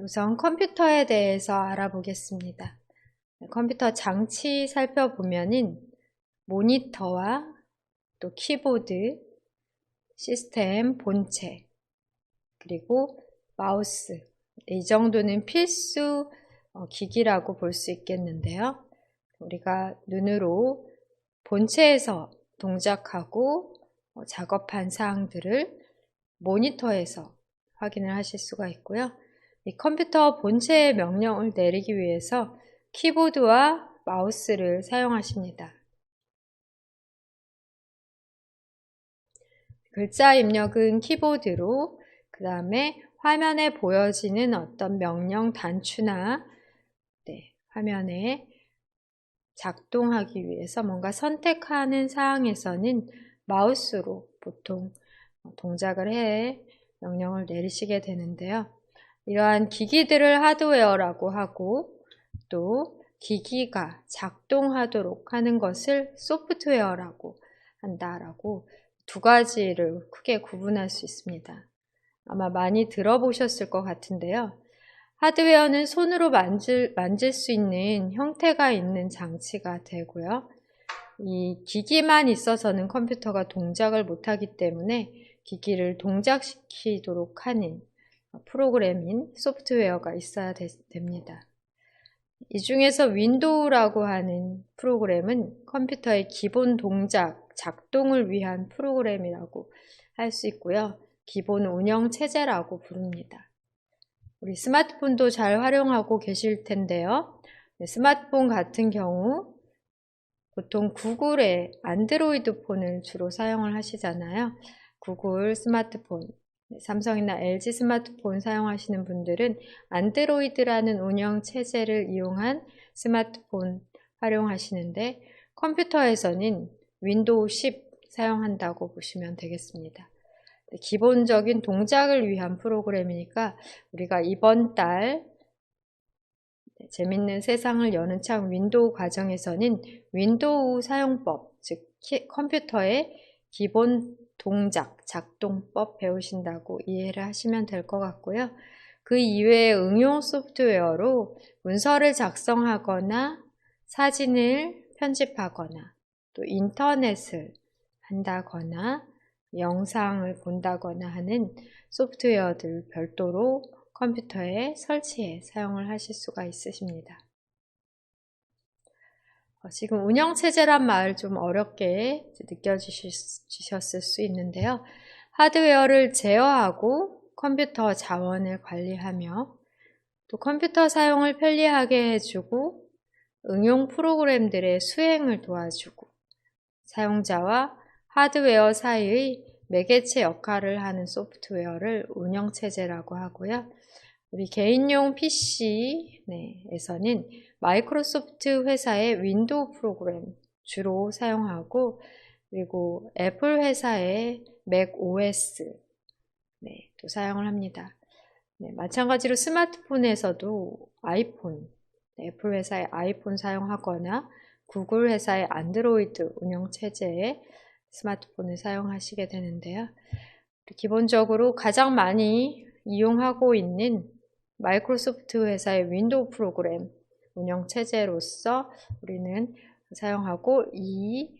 우선 컴퓨터에 대해서 알아보겠습니다. 컴퓨터 장치 살펴보면은 모니터와 또 키보드, 시스템 본체, 그리고 마우스, 이 정도는 필수 기기라고 볼 수 있겠는데요. 우리가 눈으로 본체에서 동작하고 작업한 사항들을 모니터에서 확인을 하실 수가 있고요. 이 컴퓨터 본체의 명령을 내리기 위해서 키보드와 마우스를 사용하십니다. 글자 입력은 키보드로, 그 다음에 화면에 보여지는 어떤 명령 단추나 화면에 작동하기 위해서 뭔가 선택하는 사항에서는 마우스로 보통 동작을 해 명령을 내리시게 되는데요. 이러한 기기들을 하드웨어라고 하고 또 기기가 작동하도록 하는 것을 소프트웨어라고 한다라고 두 가지를 크게 구분할 수 있습니다. 아마 많이 들어보셨을 것 같은데요. 하드웨어는 손으로 만질 수 있는 형태가 있는 장치가 되고요. 이 기기만 있어서는 컴퓨터가 동작을 못하기 때문에 기기를 동작시키도록 하는 프로그램인 소프트웨어가 있어야 됩니다. 이 중에서 윈도우라고 하는 프로그램은 컴퓨터의 기본 동작, 작동을 위한 프로그램이라고 할 수 있고요. 기본 운영 체제라고 부릅니다. 우리 스마트폰도 잘 활용하고 계실 텐데요. 스마트폰 같은 경우 보통 구글의 안드로이드 폰을 주로 사용을 하시잖아요. 구글 스마트폰, 삼성이나 LG 스마트폰 사용하시는 분들은 안드로이드라는 운영 체제를 이용한 스마트폰 활용하시는데 컴퓨터에서는 윈도우 10 사용한다고 보시면 되겠습니다. 기본적인 동작을 위한 프로그램이니까 우리가 이번 달 재밌는 세상을 여는 창 윈도우 과정에서는 윈도우 사용법, 즉 컴퓨터의 기본 동작, 작동법 배우신다고 이해를 하시면 될 것 같고요. 그 이외의 응용 소프트웨어로 문서를 작성하거나 사진을 편집하거나 또 인터넷을 한다거나 영상을 본다거나 하는 소프트웨어들 별도로 컴퓨터에 설치해 사용을 하실 수가 있으십니다. 지금 운영체제란 말 좀 어렵게 느껴지셨을 수 있는데요. 하드웨어를 제어하고 컴퓨터 자원을 관리하며 또 컴퓨터 사용을 편리하게 해주고 응용 프로그램들의 수행을 도와주고 사용자와 하드웨어 사이의 매개체 역할을 하는 소프트웨어를 운영체제라고 하고요. 우리 개인용 PC에서는 마이크로소프트 회사의 윈도우 프로그램 주로 사용하고 그리고 애플 회사의 맥 OS 또 사용을 합니다. 마찬가지로 스마트폰에서도 아이폰, 애플 회사의 아이폰 사용하거나 구글 회사의 안드로이드 운영체제의 스마트폰을 사용하시게 되는데요. 기본적으로 가장 많이 이용하고 있는 마이크로소프트 회사의 윈도우 프로그램 운영체제로서 우리는 사용하고 이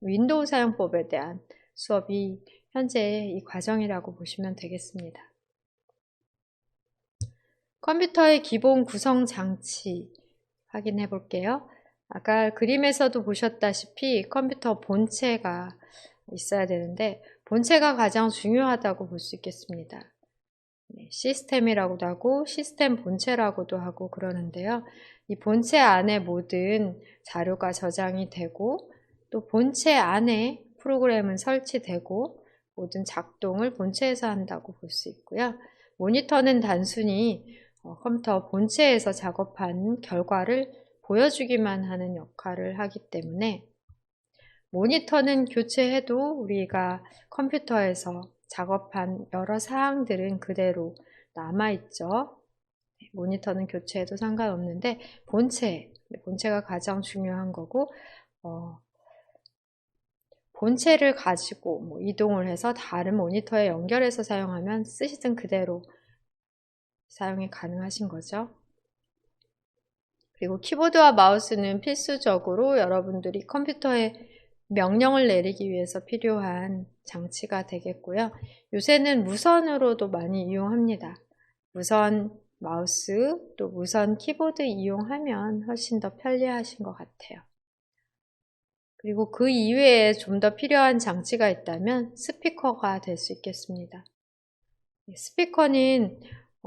윈도우 사용법에 대한 수업이 현재 이 과정이라고 보시면 되겠습니다. 컴퓨터의 기본 구성 장치 확인해 볼게요. 아까 그림에서도 보셨다시피 컴퓨터 본체가 있어야 되는데 본체가 가장 중요하다고 볼 수 있겠습니다. 시스템이라고도 하고 시스템 본체라고도 하고 그러는데요. 이 본체 안에 모든 자료가 저장이 되고 또 본체 안에 프로그램은 설치되고 모든 작동을 본체에서 한다고 볼 수 있고요. 모니터는 단순히 컴퓨터 본체에서 작업한 결과를 보여주기만 하는 역할을 하기 때문에 모니터는 교체해도 우리가 컴퓨터에서 작업한 여러 사항들은 그대로 남아있죠. 모니터는 교체해도 상관없는데 본체가 가장 중요한 거고 본체를 가지고 이동을 해서 다른 모니터에 연결해서 사용하면 쓰시던 그대로 사용이 가능하신 거죠. 그리고 키보드와 마우스는 필수적으로 여러분들이 컴퓨터에 명령을 내리기 위해서 필요한 장치가 되겠고요. 요새는 무선으로도 많이 이용합니다. 무선 마우스 또 무선 키보드 이용하면 훨씬 더 편리하신 것 같아요. 그리고 그 이외에 좀 더 필요한 장치가 있다면 스피커가 될 수 있겠습니다. 스피커는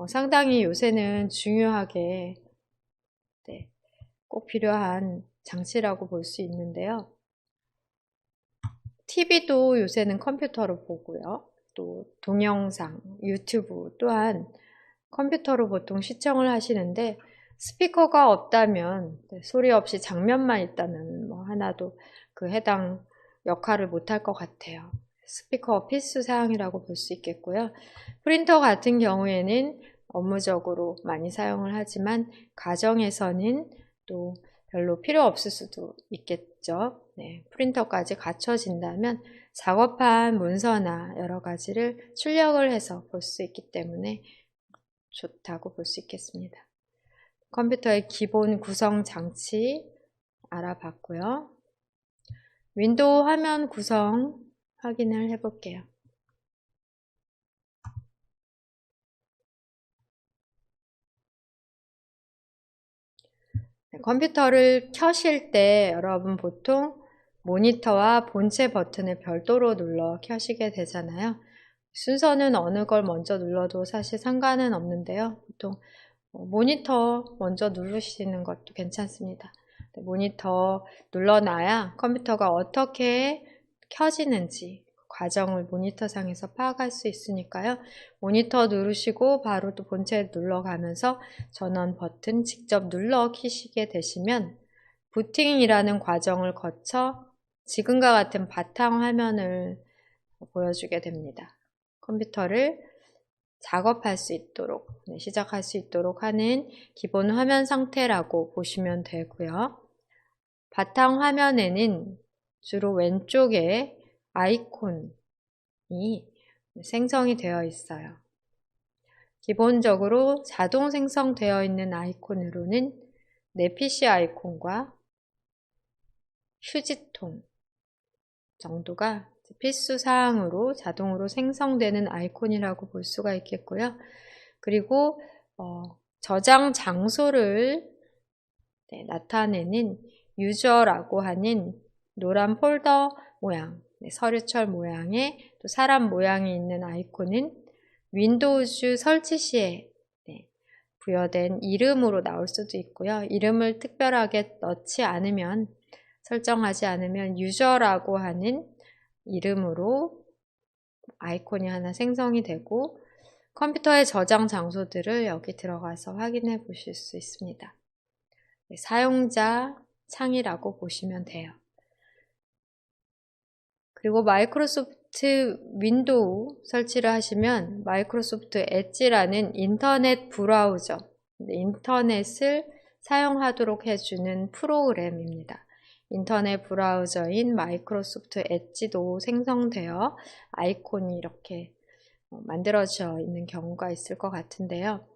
상당히 요새는 중요하게 꼭 필요한 장치라고 볼 수 있는데요. TV도 요새는 컴퓨터로 보고요. 또 동영상, 유튜브 또한 컴퓨터로 보통 시청을 하시는데 스피커가 없다면 소리 없이 장면만 있다면 뭐 하나도 그 해당 역할을 못할 것 같아요. 스피커 필수 사항이라고 볼 수 있겠고요. 프린터 같은 경우에는 업무적으로 많이 사용을 하지만 가정에서는 또 별로 필요 없을 수도 있겠죠. 네, 프린터까지 갖춰진다면 작업한 문서나 여러 가지를 출력을 해서 볼 수 있기 때문에 좋다고 볼 수 있겠습니다. 컴퓨터의 기본 구성 장치 알아봤고요. 윈도우 화면 구성 확인을 해볼게요. 컴퓨터를 켜실 때 여러분 보통 모니터와 본체 버튼을 별도로 눌러 켜시게 되잖아요. 순서는 어느 걸 먼저 눌러도 사실 상관은 없는데요. 보통 모니터 먼저 누르시는 것도 괜찮습니다. 모니터 눌러놔야 컴퓨터가 어떻게 켜지는지 과정을 모니터상에서 파악할 수 있으니까요. 모니터 누르시고 바로 또 본체 눌러가면서 전원 버튼 직접 눌러 키시게 되시면 부팅이라는 과정을 거쳐 지금과 같은 바탕 화면을 보여주게 됩니다. 컴퓨터를 작업할 수 있도록, 시작할 수 있도록 하는 기본 화면 상태라고 보시면 되고요. 바탕 화면에는 주로 왼쪽에 아이콘이 생성이 되어 있어요. 기본적으로 자동 생성되어 있는 아이콘으로는 내 PC 아이콘과 휴지통 정도가 필수 사항으로 자동으로 생성되는 아이콘이라고 볼 수가 있겠고요. 그리고 저장 장소를 나타내는 유저라고 하는 노란 폴더 모양, 서류철 모양의 또 사람 모양이 있는 아이콘은 윈도우즈 설치 시에 부여된 이름으로 나올 수도 있고요. 이름을 특별하게 넣지 않으면, 설정하지 않으면 유저라고 하는 이름으로 아이콘이 하나 생성이 되고 컴퓨터의 저장 장소들을 여기 들어가서 확인해 보실 수 있습니다. 사용자 창이라고 보시면 돼요. 그리고 마이크로소프트 윈도우 설치를 하시면 마이크로소프트 엣지라는 인터넷 브라우저, 인터넷을 사용하도록 해주는 프로그램입니다. 인터넷 브라우저인 마이크로소프트 엣지도 생성되어 아이콘이 이렇게 만들어져 있는 경우가 있을 것 같은데요.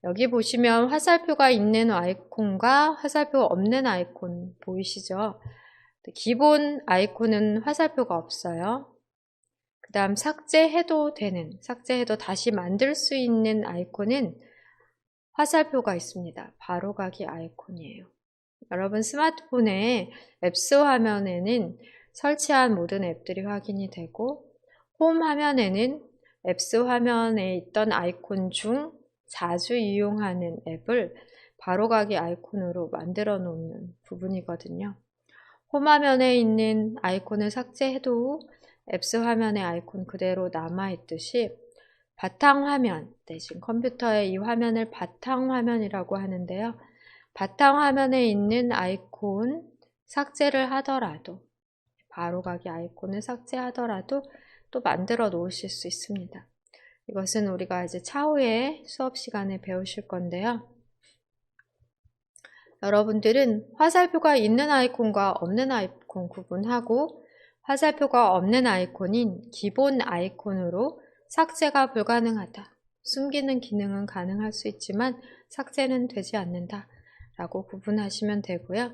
여기 보시면 화살표가 있는 아이콘과 화살표가 없는 아이콘 보이시죠? 기본 아이콘은 화살표가 없어요. 그 다음 삭제해도 다시 만들 수 있는 아이콘은 화살표가 있습니다. 바로가기 아이콘이에요. 여러분 스마트폰의 앱스 화면에는 설치한 모든 앱들이 확인이 되고 홈 화면에는 앱스 화면에 있던 아이콘 중 자주 이용하는 앱을 바로가기 아이콘으로 만들어 놓는 부분이거든요. 홈 화면에 있는 아이콘을 삭제해도 앱스 화면의 아이콘 그대로 남아있듯이 바탕화면, 대신 컴퓨터의 이 화면을 바탕화면이라고 하는데요. 바탕화면에 있는 아이콘 삭제를 하더라도, 바로가기 아이콘을 삭제하더라도 또 만들어 놓으실 수 있습니다. 이것은 우리가 이제 차후에 수업 시간에 배우실 건데요. 여러분들은 화살표가 있는 아이콘과 없는 아이콘 구분하고 화살표가 없는 아이콘인 기본 아이콘으로 삭제가 불가능하다. 숨기는 기능은 가능할 수 있지만 삭제는 되지 않는다 라고 구분하시면 되고요.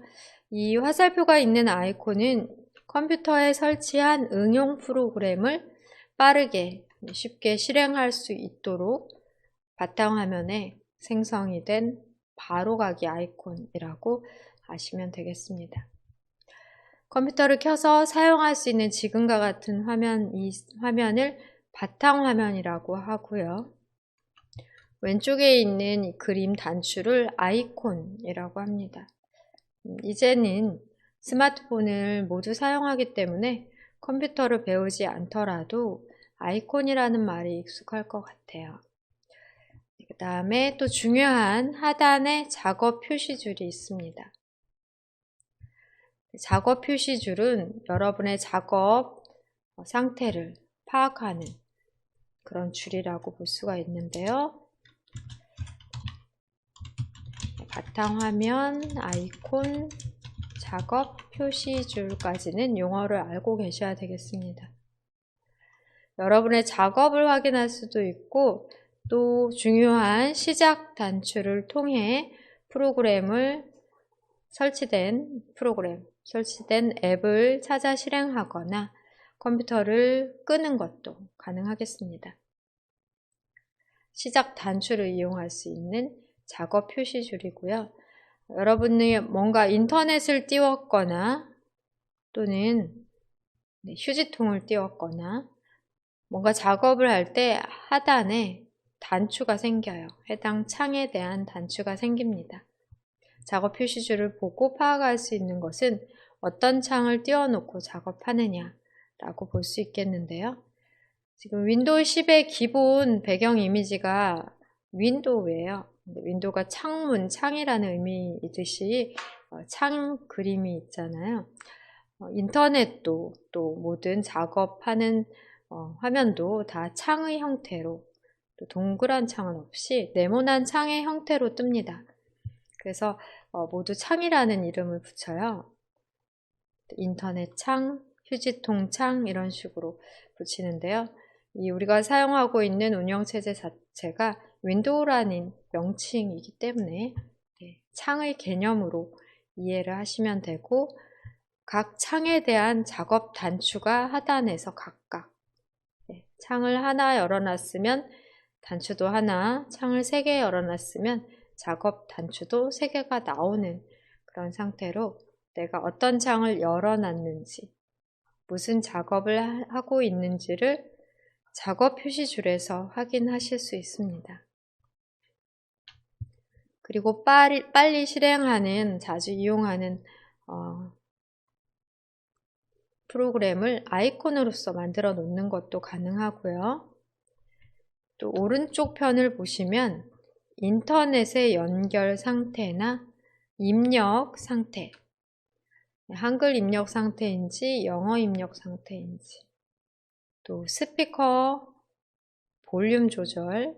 이 화살표가 있는 아이콘은 컴퓨터에 설치한 응용 프로그램을 빠르게 쉽게 실행할 수 있도록 바탕화면에 생성이 된 바로가기 아이콘이라고 아시면 되겠습니다. 컴퓨터를 켜서 사용할 수 있는 지금과 같은 이 화면을 바탕화면이라고 하고요. 왼쪽에 있는 이 그림 단추를 아이콘이라고 합니다. 이제는 스마트폰을 모두 사용하기 때문에 컴퓨터를 배우지 않더라도 아이콘이라는 말이 익숙할 것 같아요. 그 다음에 또 중요한 하단에 작업 표시줄이 있습니다. 작업 표시줄은 여러분의 작업 상태를 파악하는 그런 줄이라고 볼 수가 있는데요. 바탕화면, 아이콘, 작업 표시줄까지는 용어를 알고 계셔야 되겠습니다. 여러분의 작업을 확인할 수도 있고 또 중요한 시작 단추를 통해 설치된 앱을 찾아 실행하거나 컴퓨터를 끄는 것도 가능하겠습니다. 시작 단추를 이용할 수 있는 작업 표시줄이고요. 여러분이 뭔가 인터넷을 띄웠거나 또는 휴지통을 띄웠거나 뭔가 작업을 할 때 하단에 단추가 생겨요. 해당 창에 대한 단추가 생깁니다. 작업 표시줄을 보고 파악할 수 있는 것은 어떤 창을 띄워놓고 작업하느냐 라고 볼 수 있겠는데요. 지금 윈도우 10의 기본 배경 이미지가 윈도우예요. 윈도우가 창이라는 의미이듯이 창 그림이 있잖아요. 인터넷도 또 모든 작업하는 화면도 다 창의 형태로 또 동그란 창은 없이 네모난 창의 형태로 뜹니다. 그래서 모두 창이라는 이름을 붙여요. 인터넷 창, 휴지통 창 이런 식으로 붙이는데요. 우리가 사용하고 있는 운영체제 자체가 윈도우라는 명칭이기 때문에 창의 개념으로 이해를 하시면 되고 각 창에 대한 작업 단추가 하단에서 각각 창을 하나 열어놨으면 단추도 하나, 창을 3개 열어놨으면 작업 단추도 3개가 나오는 그런 상태로 내가 어떤 창을 열어놨는지 무슨 작업을 하고 있는지를 작업 표시줄에서 확인하실 수 있습니다. 그리고 빨리 실행하는, 자주 이용하는 프로그램을 아이콘으로서 만들어 놓는 것도 가능하고요. 또 오른쪽 편을 보시면 인터넷의 연결 상태나 입력 상태, 한글 입력 상태인지 영어 입력 상태인지, 또 스피커 볼륨 조절,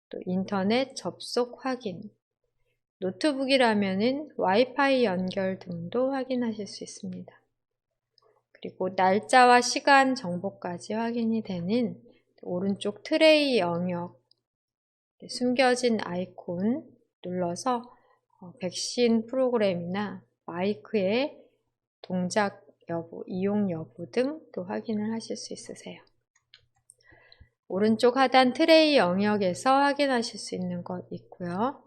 또 인터넷 접속 확인, 노트북이라면은 와이파이 연결 등도 확인하실 수 있습니다. 그리고 날짜와 시간 정보까지 확인이 되는 오른쪽 트레이 영역, 숨겨진 아이콘 눌러서 백신 프로그램이나 마이크의 동작 여부, 이용 여부 등도 확인을 하실 수 있으세요. 오른쪽 하단 트레이 영역에서 확인하실 수 있는 것 있고요.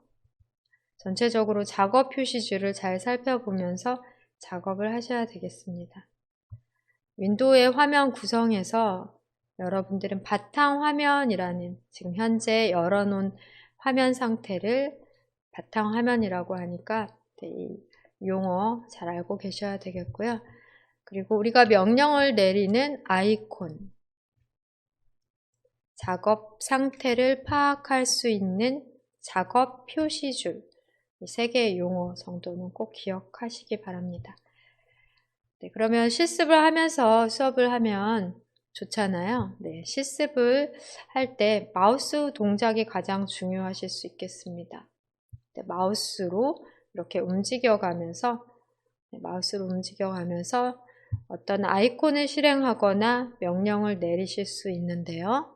전체적으로 작업 표시줄을 잘 살펴보면서 작업을 하셔야 되겠습니다. 윈도우의 화면 구성에서 여러분들은 바탕화면이라는 지금 현재 열어놓은 화면 상태를 바탕화면이라고 하니까 이 용어 잘 알고 계셔야 되겠고요. 그리고 우리가 명령을 내리는 아이콘, 작업 상태를 파악할 수 있는 작업 표시줄, 이 3개의 용어 정도는 꼭 기억하시기 바랍니다. 네, 그러면 실습을 하면서 수업을 하면 좋잖아요. 네, 실습을 할 때 마우스 동작이 가장 중요하실 수 있겠습니다. 네, 마우스로 이렇게 움직여가면서 어떤 아이콘을 실행하거나 명령을 내리실 수 있는데요.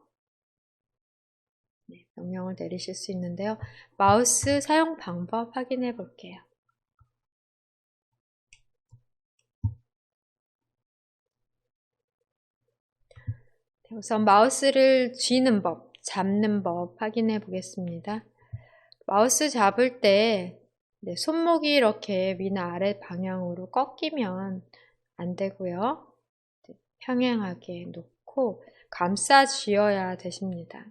네, 명령을 내리실 수 있는데요. 마우스 사용 방법 확인해 볼게요. 우선 마우스를 쥐는 법, 잡는 법 확인해 보겠습니다. 마우스 잡을 때 손목이 이렇게 위나 아래 방향으로 꺾이면 안 되고요. 평행하게 놓고 감싸 쥐어야 되십니다.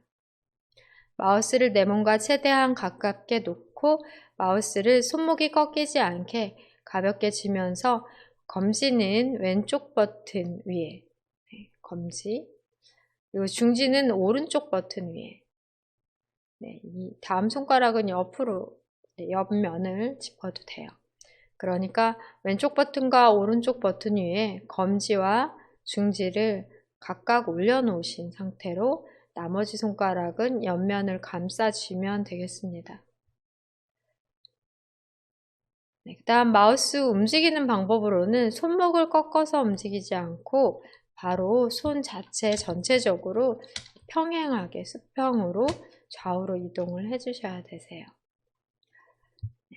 마우스를 내 몸과 최대한 가깝게 놓고 마우스를 손목이 꺾이지 않게 가볍게 쥐면서 검지는 왼쪽 버튼 위에, 검지, 그리고 중지는 오른쪽 버튼 위에, 이 다음 손가락은 옆으로, 옆면을 짚어도 돼요. 그러니까 왼쪽 버튼과 오른쪽 버튼 위에 검지와 중지를 각각 올려놓으신 상태로 나머지 손가락은 옆면을 감싸주면 되겠습니다. 그 다음 마우스 움직이는 방법으로는 손목을 꺾어서 움직이지 않고 바로 손 자체 전체적으로 평행하게 수평으로 좌우로 이동을 해주셔야 되세요.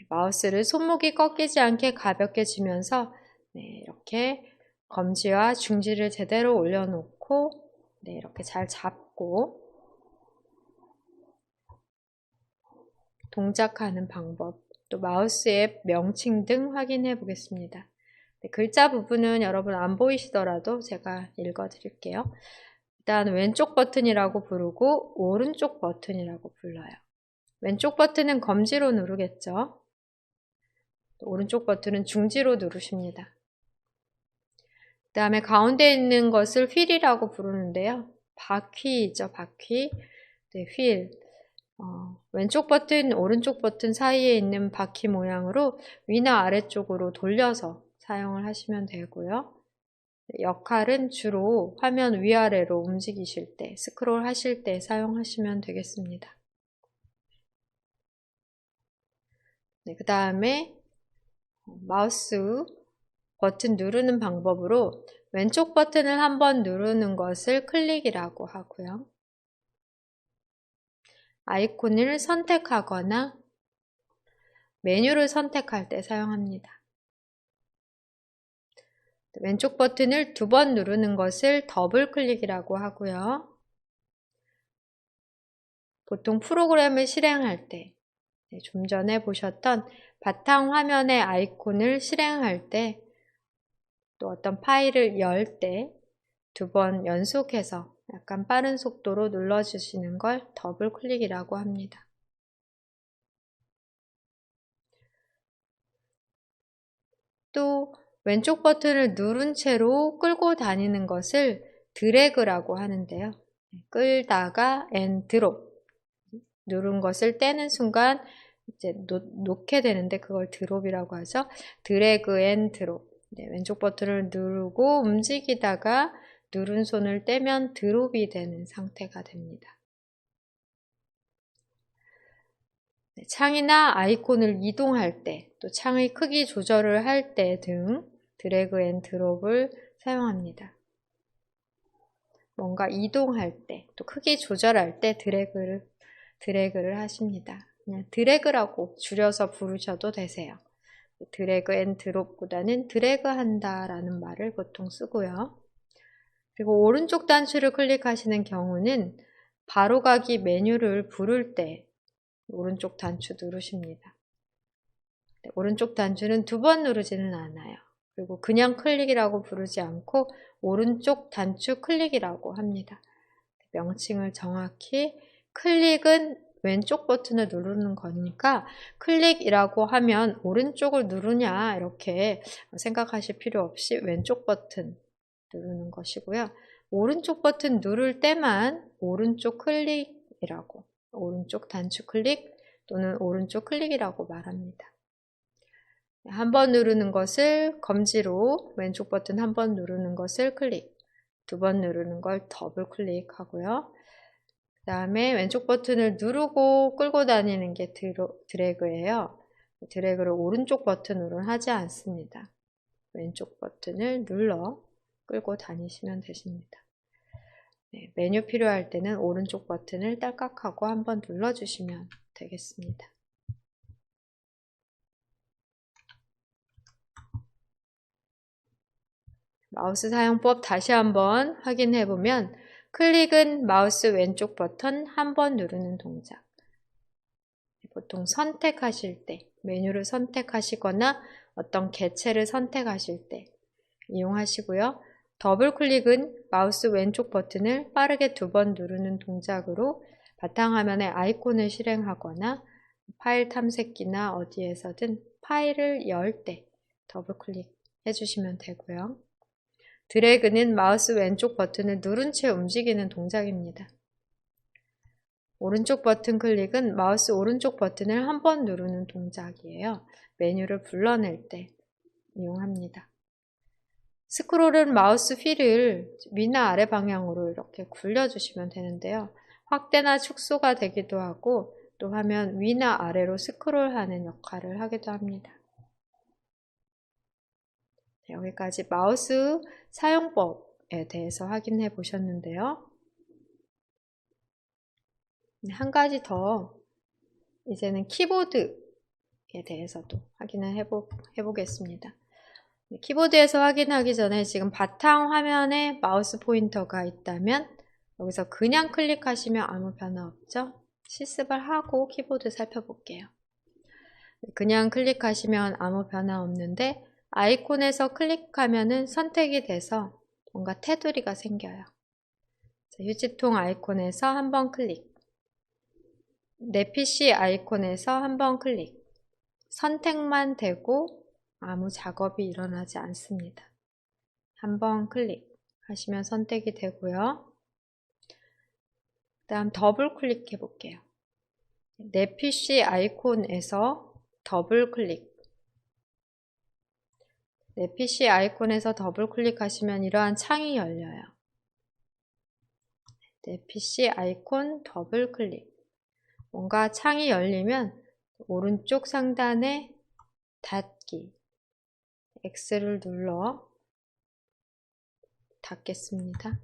마우스를 손목이 꺾이지 않게 가볍게 쥐면서 이렇게 검지와 중지를 제대로 올려놓고 이렇게 잘 잡고 동작하는 방법, 또 마우스의 명칭 등 확인해 보겠습니다. 글자 부분은 여러분 안 보이시더라도 제가 읽어 드릴게요. 일단 왼쪽 버튼이라고 부르고 오른쪽 버튼이라고 불러요. 왼쪽 버튼은 검지로 누르겠죠. 오른쪽 버튼은 중지로 누르십니다. 그 다음에 가운데 있는 것을 휠이라고 부르는데요. 바퀴죠, 바퀴. 휠. 왼쪽 버튼, 오른쪽 버튼 사이에 있는 바퀴 모양으로 위나 아래쪽으로 돌려서 사용을 하시면 되고요. 역할은 주로 화면 위아래로 움직이실 때, 스크롤 하실 때 사용하시면 되겠습니다. 그 다음에 마우스 버튼 누르는 방법으로 왼쪽 버튼을 한번 누르는 것을 클릭이라고 하고요. 아이콘을 선택하거나 메뉴를 선택할 때 사용합니다. 왼쪽 버튼을 2번 누르는 것을 더블 클릭이라고 하고요. 보통 프로그램을 실행할 때, 좀 전에 보셨던 바탕 화면의 아이콘을 실행할 때, 또 어떤 파일을 열 때 2번 연속해서 약간 빠른 속도로 눌러주시는 걸 더블 클릭이라고 합니다. 또 왼쪽 버튼을 누른 채로 끌고 다니는 것을 드래그라고 하는데요. 끌다가 앤 드롭, 누른 것을 떼는 순간 이제 놓게 되는데 그걸 드롭이라고 하죠. 드래그 앤 드롭. 왼쪽 버튼을 누르고 움직이다가 누른 손을 떼면 드롭이 되는 상태가 됩니다. 창이나 아이콘을 이동할 때, 또 창의 크기 조절을 할 때 등 드래그 앤 드롭을 사용합니다. 뭔가 이동할 때, 또 크기 조절할 때 드래그를 하십니다. 그냥 드래그라고 줄여서 부르셔도 되세요. 드래그 앤 드롭보다는 드래그 한다 라는 말을 보통 쓰고요. 그리고 오른쪽 단추를 클릭하시는 경우는 바로가기 메뉴를 부를 때 오른쪽 단추 누르십니다. 오른쪽 단추는 2번 누르지는 않아요. 그리고 그냥 클릭이라고 부르지 않고 오른쪽 단추 클릭이라고 합니다. 명칭을 정확히 클릭은 왼쪽 버튼을 누르는 거니까 클릭이라고 하면 오른쪽을 누르냐 이렇게 생각하실 필요 없이 왼쪽 버튼 누르는 것이고요. 오른쪽 버튼 누를 때만 오른쪽 클릭이라고, 오른쪽 단추 클릭 또는 오른쪽 클릭이라고 말합니다. 한 번 누르는 것을 검지로, 왼쪽 버튼 한 번 누르는 것을 클릭, 2번 누르는 걸 더블 클릭하고요. 그 다음에 왼쪽 버튼을 누르고 끌고 다니는 게 드래그예요. 드래그를 오른쪽 버튼으로는 하지 않습니다. 왼쪽 버튼을 눌러 끌고 다니시면 되십니다. 네, 메뉴 필요할 때는 오른쪽 버튼을 딸깍하고 한번 눌러주시면 되겠습니다. 마우스 사용법 다시 한번 확인해 보면 클릭은 마우스 왼쪽 버튼 한 번 누르는 동작. 보통 선택하실 때, 메뉴를 선택하시거나 어떤 개체를 선택하실 때 이용하시고요. 더블 클릭은 마우스 왼쪽 버튼을 빠르게 2번 누르는 동작으로 바탕화면에 아이콘을 실행하거나 파일 탐색기나 어디에서든 파일을 열 때 더블 클릭 해주시면 되고요. 드래그는 마우스 왼쪽 버튼을 누른 채 움직이는 동작입니다. 오른쪽 버튼 클릭은 마우스 오른쪽 버튼을 한 번 누르는 동작이에요. 메뉴를 불러낼 때 이용합니다. 스크롤은 마우스 휠을 위나 아래 방향으로 이렇게 굴려주시면 되는데요. 확대나 축소가 되기도 하고 또 화면 위나 아래로 스크롤하는 역할을 하기도 합니다. 여기까지 마우스 사용법에 대해서 확인해 보셨는데요. 한 가지 더 이제는 키보드에 대해서도 확인을 해보겠습니다. 키보드에서 확인하기 전에 지금 바탕 화면에 마우스 포인터가 있다면 여기서 그냥 클릭하시면 아무 변화 없죠? 실습을 하고 키보드 살펴볼게요. 그냥 클릭하시면 아무 변화 없는데 아이콘에서 클릭하면은 선택이 돼서 뭔가 테두리가 생겨요. 휴지통 아이콘에서 한번 클릭, 내 PC 아이콘에서 한번 클릭, 선택만 되고 아무 작업이 일어나지 않습니다. 한번 클릭하시면 선택이 되고요. 그 다음 더블 클릭해 볼게요. 내 PC 아이콘에서 더블 클릭, 내 PC 아이콘에서 더블 클릭하시면 이러한 창이 열려요. 내 PC 아이콘 더블 클릭. 뭔가 창이 열리면 오른쪽 상단에 닫기, X를 눌러 닫겠습니다.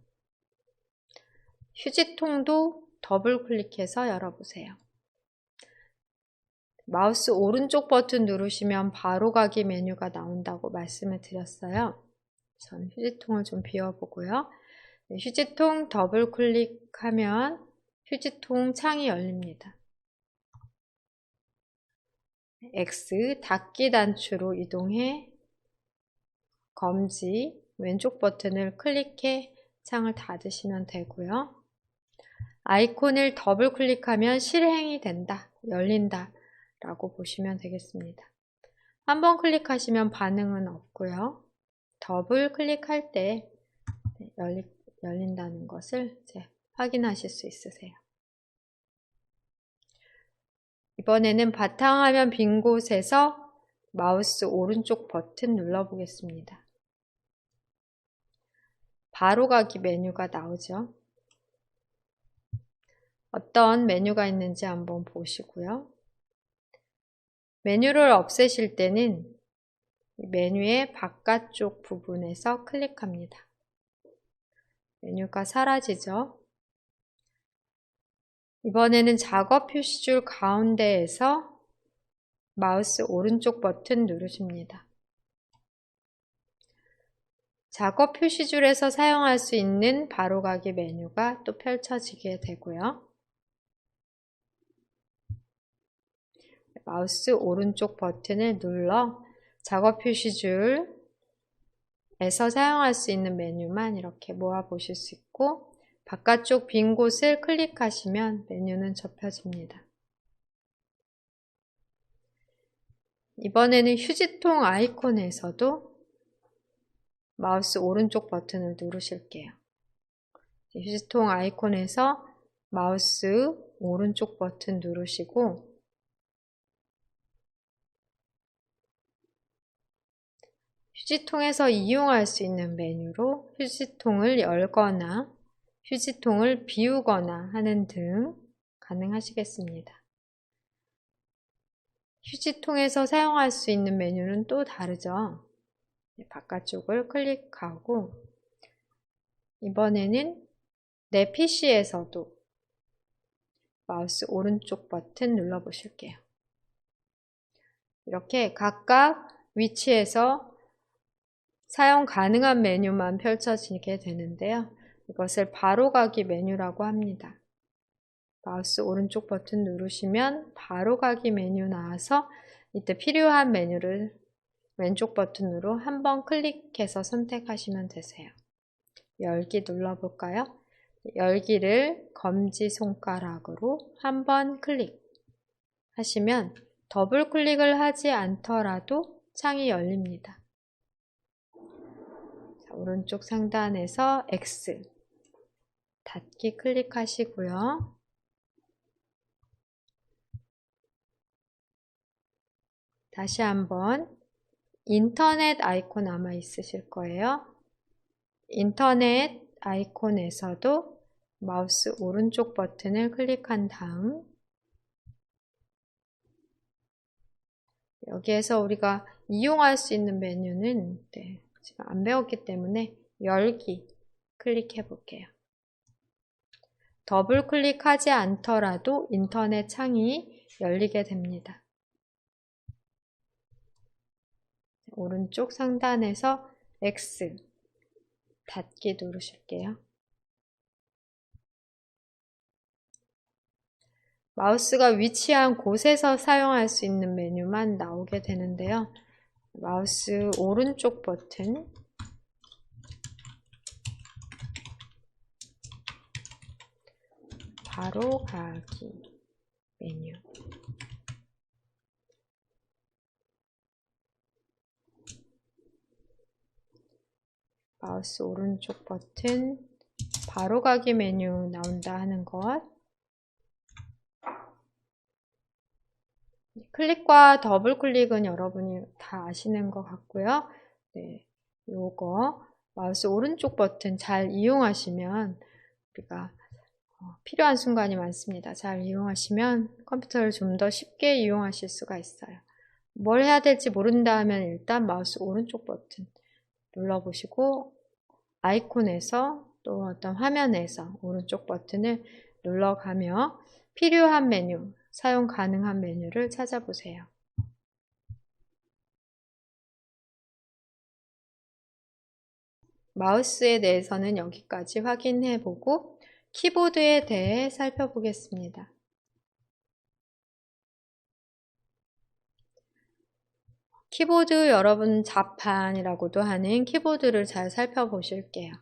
휴지통도 더블 클릭해서 열어보세요. 마우스 오른쪽 버튼 누르시면 바로가기 메뉴가 나온다고 말씀을 드렸어요. 전 휴지통을 좀 비워보고요. 휴지통 더블 클릭하면 휴지통 창이 열립니다. X 닫기 단추로 이동해 검지 왼쪽 버튼을 클릭해 창을 닫으시면 되고요. 아이콘을 더블 클릭하면 실행이 된다, 열린다 라고 보시면 되겠습니다. 한번 클릭하시면 반응은 없고요. 더블 클릭할 때 열린다는 것을 이제 확인하실 수 있으세요. 이번에는 바탕화면 빈 곳에서 마우스 오른쪽 버튼 눌러보겠습니다. 바로가기 메뉴가 나오죠. 어떤 메뉴가 있는지 한번 보시고요. 메뉴를 없애실 때는 메뉴의 바깥쪽 부분에서 클릭합니다. 메뉴가 사라지죠. 이번에는 작업 표시줄 가운데에서 마우스 오른쪽 버튼 누르십니다. 작업 표시줄에서 사용할 수 있는 바로가기 메뉴가 또 펼쳐지게 되고요. 마우스 오른쪽 버튼을 눌러 작업 표시줄에서 사용할 수 있는 메뉴만 이렇게 모아 보실 수 있고 바깥쪽 빈 곳을 클릭하시면 메뉴는 접혀집니다. 이번에는 휴지통 아이콘에서도 마우스 오른쪽 버튼을 누르실게요. 휴지통 아이콘에서 마우스 오른쪽 버튼 누르시고 휴지통에서 이용할 수 있는 메뉴로 휴지통을 열거나 휴지통을 비우거나 하는 등 가능하시겠습니다. 휴지통에서 사용할 수 있는 메뉴는 또 다르죠. 바깥쪽을 클릭하고 이번에는 내 PC에서도 마우스 오른쪽 버튼 눌러 보실게요. 이렇게 각각 위치에서 사용 가능한 메뉴만 펼쳐지게 되는데요. 이것을 바로가기 메뉴라고 합니다. 마우스 오른쪽 버튼 누르시면 바로가기 메뉴 나와서 이때 필요한 메뉴를 왼쪽 버튼으로 한번 클릭해서 선택하시면 되세요. 열기 눌러볼까요? 열기를 검지손가락으로 한번 클릭하시면 더블 클릭을 하지 않더라도 창이 열립니다. 자, 오른쪽 상단에서 X 닫기 클릭하시고요. 다시 한번 인터넷 아이콘 아마 있으실 거예요. 인터넷 아이콘에서도 마우스 오른쪽 버튼을 클릭한 다음 여기에서 우리가 이용할 수 있는 메뉴는 지금 안 배웠기 때문에 열기 클릭해 볼게요. 더블 클릭하지 않더라도 인터넷 창이 열리게 됩니다. 오른쪽 상단에서 X 닫기 누르실게요. 마우스가 위치한 곳에서 사용할 수 있는 메뉴만 나오게 되는데요. 마우스 오른쪽 버튼 바로 가기 메뉴 마우스 오른쪽 버튼 바로가기 메뉴 나온다 하는 것 클릭과 더블 클릭은 여러분이 다 아시는 것 같고요. 네, 요거 마우스 오른쪽 버튼 잘 이용하시면 우리가 필요한 순간이 많습니다. 잘 이용하시면 컴퓨터를 좀 더 쉽게 이용하실 수가 있어요. 뭘 해야 될지 모른다 하면 일단 마우스 오른쪽 버튼 눌러보시고 아이콘에서 또 어떤 화면에서 오른쪽 버튼을 눌러가며 필요한 메뉴, 사용 가능한 메뉴를 찾아보세요. 마우스에 대해서는 여기까지 확인해보고 키보드에 대해 살펴보겠습니다. 키보드 여러분 자판이라고도 하는 키보드를 잘 살펴보실게요.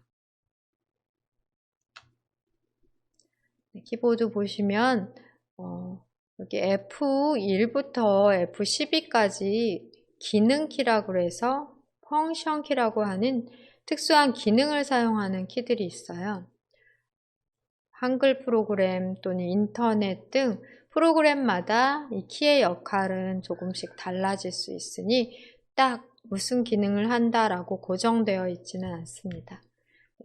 키보드 보시면 여기 F1부터 F12까지 기능키라고 해서 펑션 키라고 하는 특수한 기능을 사용하는 키들이 있어요. 한글 프로그램 또는 인터넷 등 프로그램마다 이 키의 역할은 조금씩 달라질 수 있으니 딱 무슨 기능을 한다라고 고정되어 있지는 않습니다.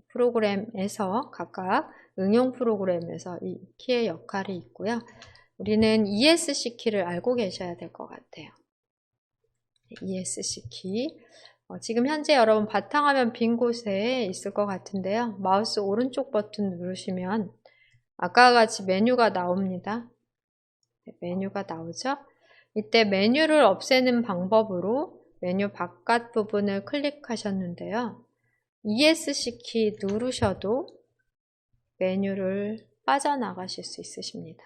프로그램에서 각각 응용 프로그램에서 이 키의 역할이 있고요. 우리는 ESC 키를 알고 계셔야 될 것 같아요. ESC 키. 지금 현재 여러분 바탕화면 빈 곳에 있을 것 같은데요. 마우스 오른쪽 버튼 누르시면 아까와 같이 메뉴가 나옵니다. 메뉴가 나오죠? 이때 메뉴를 없애는 방법으로 메뉴 바깥 부분을 클릭하셨는데요. ESC 키 누르셔도 메뉴를 빠져나가실 수 있으십니다.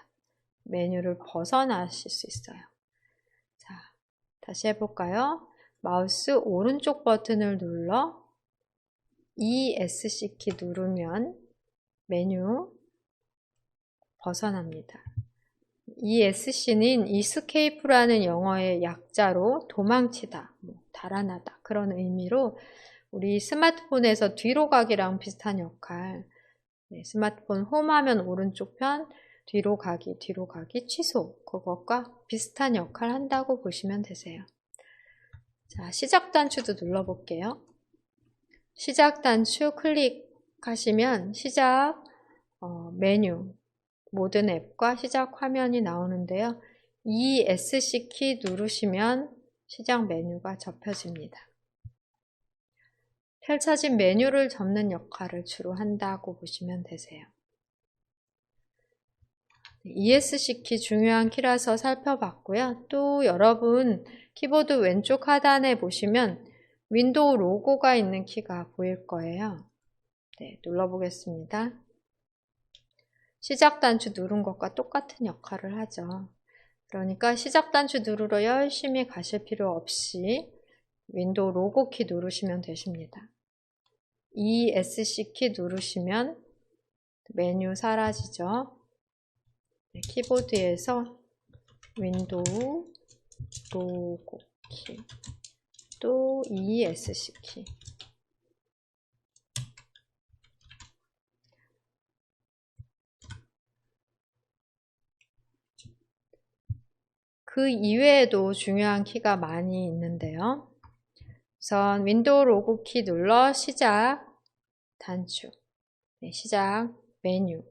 메뉴를 벗어나실 수 있어요. 자, 다시 해볼까요? 마우스 오른쪽 버튼을 눌러 ESC 키 누르면 메뉴 벗어납니다. ESC는 escape라는 영어의 약자로 도망치다, 달아나다 그런 의미로 우리 스마트폰에서 뒤로 가기랑 비슷한 역할, 스마트폰 홈하면 오른쪽 편 뒤로 가기 취소 그것과 비슷한 역할 한다고 보시면 되세요. 자, 시작 단추도 눌러볼게요. 시작 단추 클릭하시면 시작 메뉴 모든 앱과 시작 화면이 나오는데요. ESC 키 누르시면 시작 메뉴가 접혀집니다. 펼쳐진 메뉴를 접는 역할을 주로 한다고 보시면 되세요. ESC 키 중요한 키라서 살펴봤고요. 또 여러분 키보드 왼쪽 하단에 보시면 윈도우 로고가 있는 키가 보일 거예요. 네, 눌러보겠습니다. 시작 단추 누른 것과 똑같은 역할을 하죠. 그러니까 시작 단추 누르러 열심히 가실 필요 없이 윈도우 로고 키 누르시면 되십니다. ESC 키 누르시면 메뉴 사라지죠. 네, 키보드에서 윈도우 로고 키, 또 ESC 키. 그 이외에도 중요한 키가 많이 있는데요. 우선 윈도우 로고 키 눌러 시작 단추, 네, 시작 메뉴,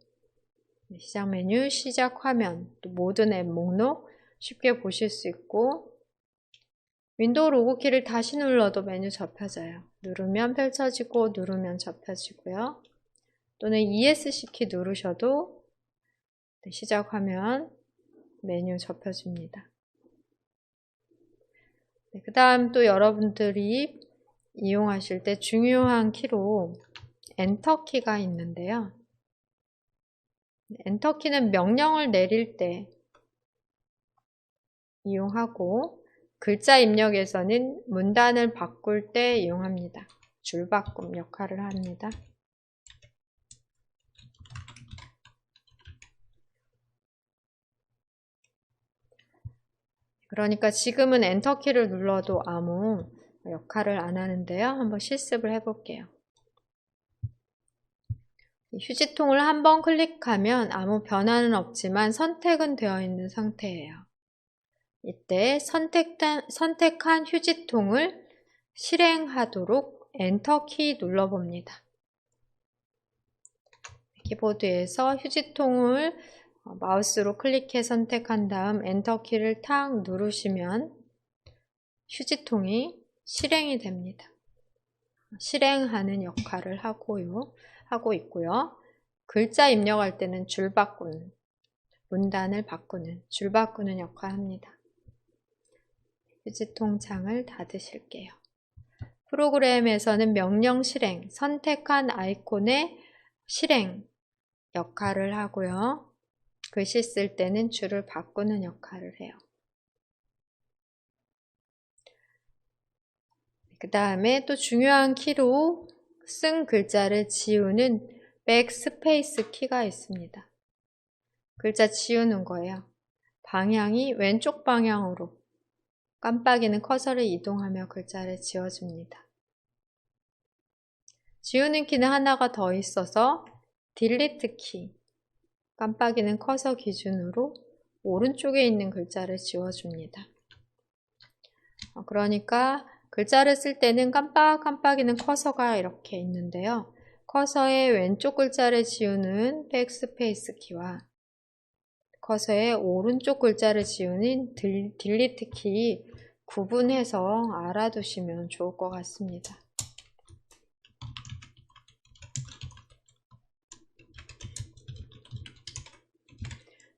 네, 시작 메뉴, 시작 화면, 또 모든 앱 목록 쉽게 보실 수 있고, 윈도우 로고 키를 다시 눌러도 메뉴 접혀져요. 누르면 펼쳐지고 누르면 접혀지고요. 또는 ESC 키 누르셔도 네, 시작 화면 메뉴 접혀집니다. 네, 그 다음 또 여러분들이 이용하실 때 중요한 키로 엔터 키가 있는데요. 엔터 키는 명령을 내릴 때 이용하고, 글자 입력에서는 문단을 바꿀 때 이용합니다. 줄바꿈 역할을 합니다. 그러니까 지금은 엔터키를 눌러도 아무 역할을 안 하는데요. 한번 실습을 해볼게요. 휴지통을 한번 클릭하면 아무 변화는 없지만 선택은 되어 있는 상태예요. 이때 선택한 휴지통을 실행하도록 엔터키 눌러봅니다. 키보드에서 휴지통을 마우스로 클릭해 선택한 다음 엔터키를 탁 누르시면 휴지통이 실행이 됩니다. 실행하는 역할을 하고 있고요. 글자 입력할 때는 줄 바꾸는, 문단을 바꾸는, 줄 바꾸는 역할을 합니다. 휴지통 창을 닫으실게요. 프로그램에서는 명령 실행, 선택한 아이콘의 실행 역할을 하고요. 글씨 쓸 때는 줄을 바꾸는 역할을 해요. 그 다음에 또 중요한 키로 쓴 글자를 지우는 백스페이스 키가 있습니다. 글자 지우는 거예요. 방향이 왼쪽 방향으로 깜빡이는 커서를 이동하며 글자를 지워줍니다. 지우는 키는 하나가 더 있어서 딜리트 키, 깜빡이는 커서 기준으로 오른쪽에 있는 글자를 지워줍니다. 그러니까 글자를 쓸 때는 깜빡이는 커서가 이렇게 있는데요. 커서의 왼쪽 글자를 지우는 백스페이스 키와 커서의 오른쪽 글자를 지우는 딜리트 키 구분해서 알아두시면 좋을 것 같습니다.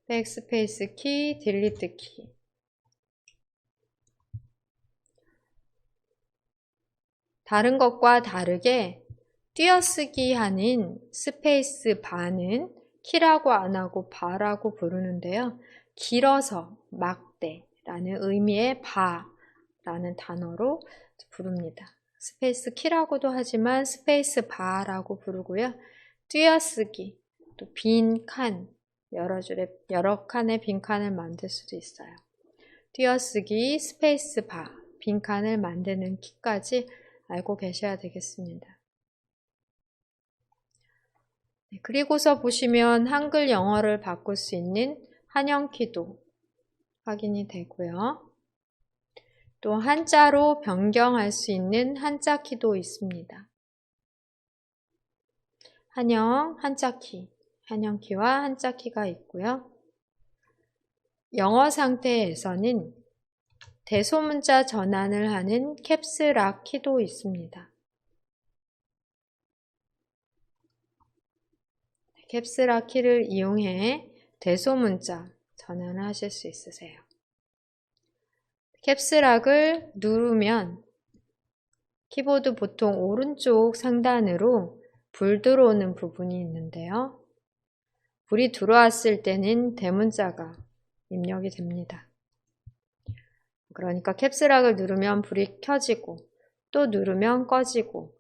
백스페이스 키, 딜리트 키. 다른 것과 다르게 띄어쓰기 하는 스페이스 바는 키라고 안 하고 바라고 부르는데요. 길어서 막대라는 의미의 바라는 단어로 부릅니다. 스페이스 키라고도 하지만 스페이스 바라고 부르고요. 띄어쓰기, 또 빈 칸, 여러 칸의 빈칸을 만들 수도 있어요. 띄어쓰기, 스페이스 바, 빈칸을 만드는 키까지 알고 계셔야 되겠습니다. 그리고서 보시면 한글 영어를 바꿀 수 있는 한영키도 확인이 되고요. 또 한자로 변경할 수 있는 한자키도 있습니다. 한자키, 한영키와 한자키가 있고요. 영어 상태에서는 대소문자 전환을 하는 캡스락 키도 있습니다. 캡스락 키를 이용해 대소문자 전환을 하실 수 있으세요. 캡스락을 누르면 키보드 보통 오른쪽 상단으로 불 들어오는 부분이 있는데요. 불이 들어왔을 때는 대문자가 입력이 됩니다. 그러니까 캡스락을 누르면 불이 켜지고 또 누르면 꺼지고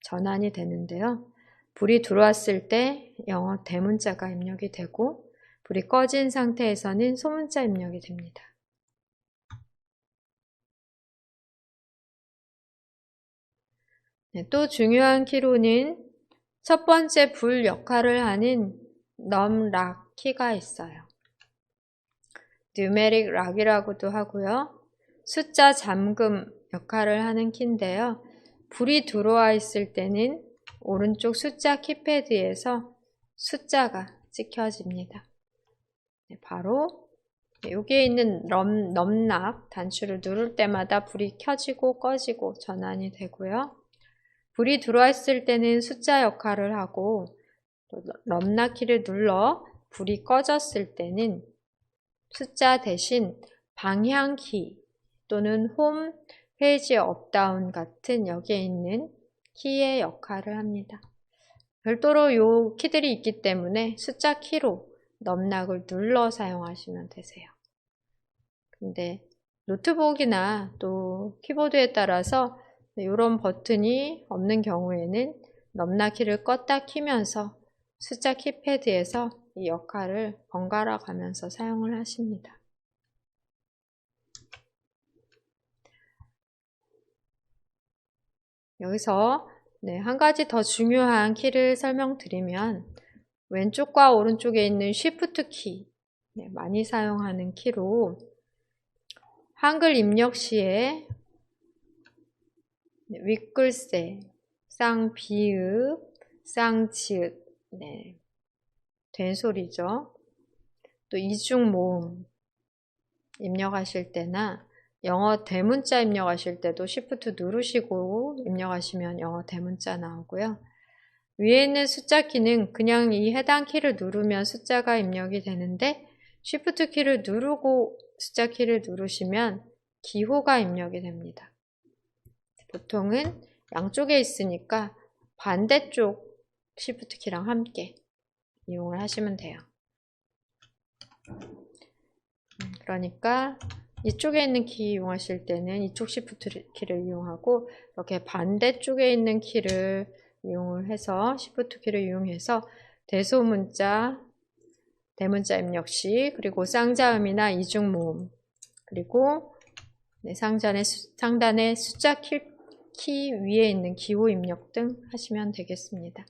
전환이 되는데요. 불이 들어왔을 때 영어 대문자가 입력이 되고 불이 꺼진 상태에서는 소문자 입력이 됩니다. 네, 또 중요한 키로는 첫 번째 불 역할을 하는 넘락 키가 있어요. Numeric lock이라고도 하고요. 숫자 잠금 역할을 하는 키인데요. 불이 들어와 있을 때는 오른쪽 숫자 키패드에서 숫자가 찍혀집니다. 네, 바로 여기에 있는 넘락 단추를 누를 때마다 불이 켜지고 꺼지고 전환이 되고요. 불이 들어와 있을 때는 숫자 역할을 하고 또 넘락 키를 눌러 불이 꺼졌을 때는 숫자 대신 방향키 또는 홈, 페이지 업다운 같은 여기에 있는 키의 역할을 합니다. 별도로 이 키들이 있기 때문에 숫자 키로 넘락을 눌러 사용하시면 되세요. 근데 노트북이나 또 키보드에 따라서 이런 버튼이 없는 경우에는 넘락 키를 껐다 키면서 숫자 키패드에서 이 역할을 번갈아 가면서 사용을 하십니다. 여기서 한 가지 더 중요한 키를 설명드리면 왼쪽과 오른쪽에 있는 Shift 키, 많이 사용하는 키로 한글 입력 시에 윗글세, 쌍비읍, 쌍지읒, 된소리죠. 또 이중모음 입력하실 때나 영어 대문자 입력하실 때도 Shift 누르시고 입력하시면 영어 대문자 나오고요. 위에 있는 숫자 키는 그냥 이 해당 키를 누르면 숫자가 입력이 되는데 Shift 키를 누르고 숫자 키를 누르시면 기호가 입력이 됩니다. 보통은 양쪽에 있으니까 반대쪽 Shift 키랑 함께 이용을 하시면 돼요. 그러니까 이쪽에 있는 키 이용하실 때는 이쪽 Shift 키를 이용하고 이렇게 반대쪽에 있는 키를 이용을 해서 Shift 키를 이용해서 대소문자, 대문자 입력 시 그리고 쌍자음이나 이중모음 그리고 상단의 숫자 키 위에 있는 기호 입력 등 하시면 되겠습니다.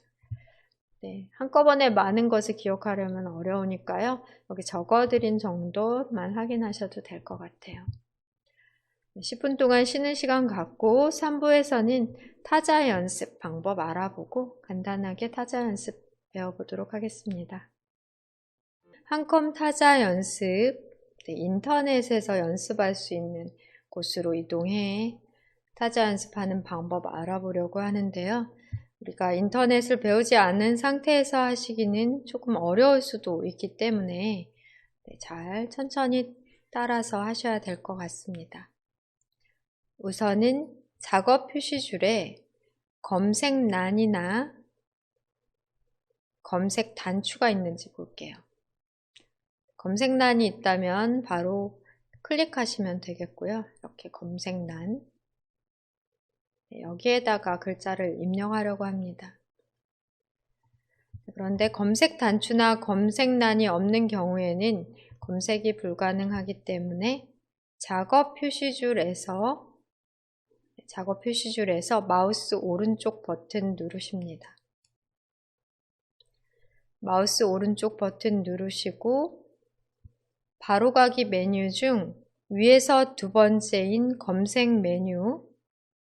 한꺼번에 많은 것을 기억하려면 어려우니까요. 여기 적어드린 정도만 확인하셔도 될 것 같아요. 10분 동안 쉬는 시간 갖고 3부에서는 타자 연습 방법 알아보고 간단하게 타자 연습 배워보도록 하겠습니다. 한컴 타자 연습, 인터넷에서 연습할 수 있는 곳으로 이동해 타자 연습하는 방법 알아보려고 하는데요. 우리가 인터넷을 배우지 않은 상태에서 하시기는 조금 어려울 수도 있기 때문에 잘 천천히 따라서 하셔야 될 것 같습니다. 우선은 작업 표시줄에 검색란이나 검색 단추가 있는지 볼게요. 검색란이 있다면 바로 클릭하시면 되겠고요. 이렇게 검색란. 여기에다가 글자를 입력하려고 합니다. 그런데 검색 단추나 검색란이 없는 경우에는 검색이 불가능하기 때문에 작업 표시줄에서 마우스 오른쪽 버튼 누르십니다. 마우스 오른쪽 버튼 누르시고 바로가기 메뉴 중 위에서 두 번째인 검색 메뉴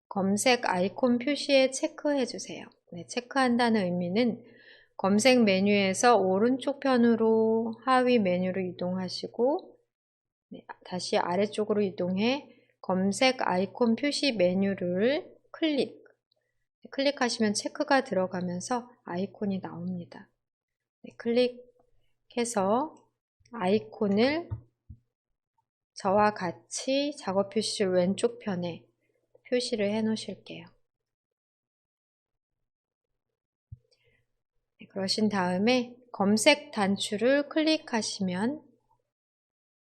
검색 아이콘 표시에 체크해 주세요. 체크한다는 의미는 검색 메뉴에서 오른쪽 편으로 하위 메뉴로 이동하시고 다시 아래쪽으로 이동해 검색 아이콘 표시 메뉴를 클릭하시면 체크가 들어가면서 아이콘이 나옵니다. 클릭해 해서 아이콘을 저와 같이 작업 표시줄 왼쪽 편에 표시를 해 놓으실게요. 그러신 다음에 검색 단추를 클릭하시면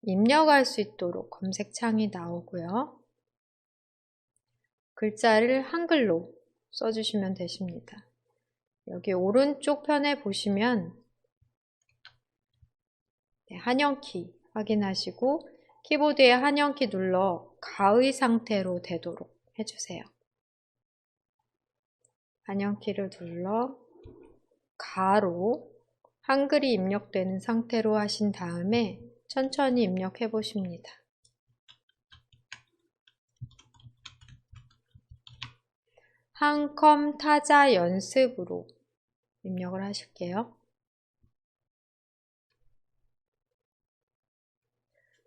입력할 수 있도록 검색창이 나오고요. 글자를 한글로 써주시면 되십니다. 여기 오른쪽 편에 보시면 한영키 확인하시고 키보드에 한영키 눌러 가의 상태로 되도록 해주세요. 한영키를 눌러 가로 한글이 입력되는 상태로 하신 다음에 천천히 입력해 보십니다. 한컴 타자 연습으로 입력을 하실게요.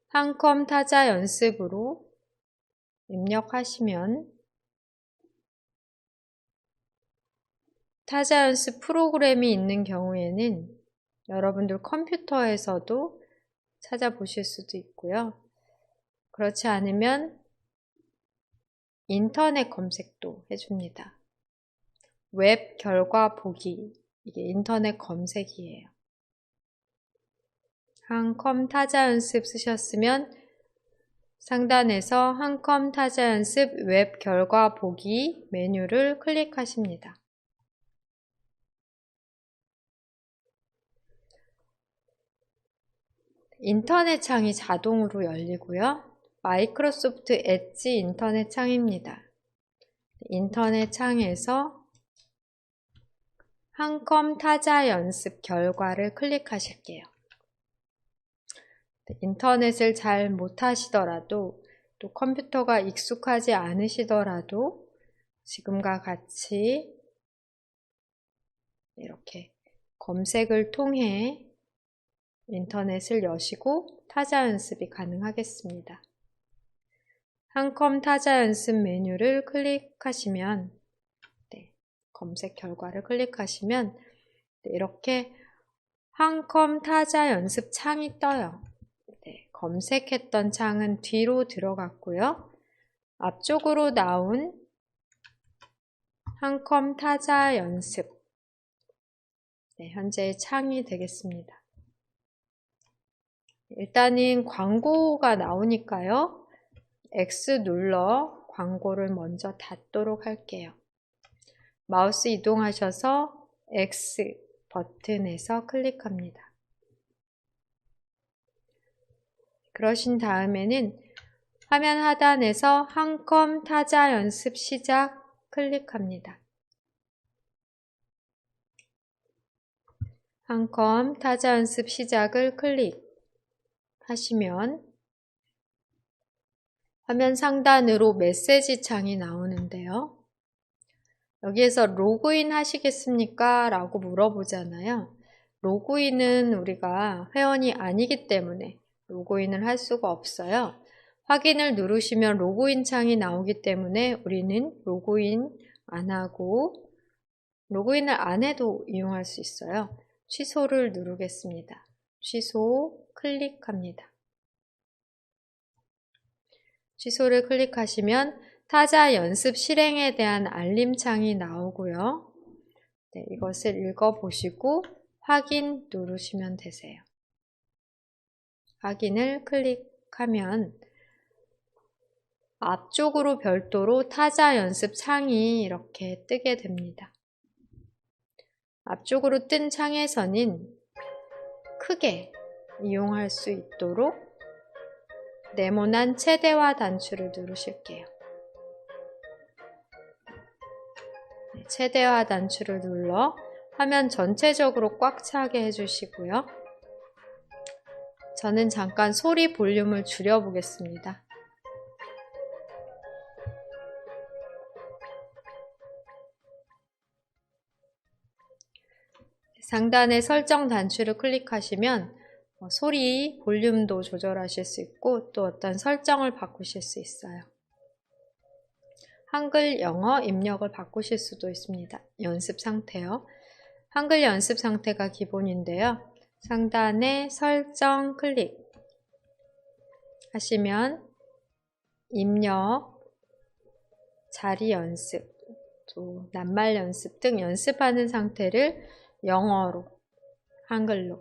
한컴 타자 연습으로 입력하시면 타자 연습 프로그램이 있는 경우에는 여러분들 컴퓨터에서도 찾아보실 수도 있고요. 그렇지 않으면 인터넷 검색도 해줍니다. 웹 결과 보기, 이게 인터넷 검색이에요. 한컴 타자 연습 쓰셨으면 상단에서 한컴 타자 연습 웹 결과 보기 메뉴를 클릭하십니다. 인터넷 창이 자동으로 열리고요. 마이크로소프트 엣지 인터넷 창입니다. 인터넷 창에서 한컴 타자 연습 결과를 클릭하실게요. 인터넷을 잘 못하시더라도 또 컴퓨터가 익숙하지 않으시더라도 지금과 같이 이렇게 검색을 통해 인터넷을 여시고 타자 연습이 가능하겠습니다. 한컴 타자 연습 메뉴를 클릭하시면 검색 결과를 클릭하시면 이렇게 한컴 타자 연습 창이 떠요. 검색했던 창은 뒤로 들어갔고요. 앞쪽으로 나온 한컴 타자 연습 현재의 창이 되겠습니다. 일단은 광고가 나오니까요. X 눌러 광고를 먼저 닫도록 할게요. 마우스 이동하셔서 X 버튼에서 클릭합니다. 그러신 다음에는 화면 하단에서 한컴 타자 연습 시작 클릭합니다. 한컴 타자 연습 시작을 클릭하시면 화면 상단으로 메시지 창이 나오는데요. 여기에서 로그인 하시겠습니까? 라고 물어보잖아요. 로그인은 우리가 회원이 아니기 때문에 로그인을 할 수가 없어요. 확인을 누르시면 로그인 창이 나오기 때문에 우리는 로그인 안 하고 로그인을 안 해도 이용할 수 있어요. 취소를 누르겠습니다. 취소 클릭합니다. 취소를 클릭하시면 타자 연습 실행에 대한 알림창이 나오고요. 이것을 읽어보시고 확인 누르시면 되세요. 확인을 클릭하면 앞쪽으로 별도로 타자 연습 창이 이렇게 뜨게 됩니다. 앞쪽으로 뜬 창에서는 크게 이용할 수 있도록 네모난 최대화 단추를 누르실게요. 최대화 단추를 눌러 화면 전체적으로 꽉 차게 해주시고요. 저는 잠깐 소리 볼륨을 줄여보겠습니다. 상단에 설정 단추를 클릭하시면 소리 볼륨도 조절하실 수 있고 또 어떤 설정을 바꾸실 수 있어요. 한글, 영어 입력을 바꾸실 수도 있습니다. 연습 상태요. 한글 연습 상태가 기본인데요. 상단에 설정 클릭 하시면 입력, 자리 연습, 또 낱말 연습 등 연습하는 상태를 영어로, 한글로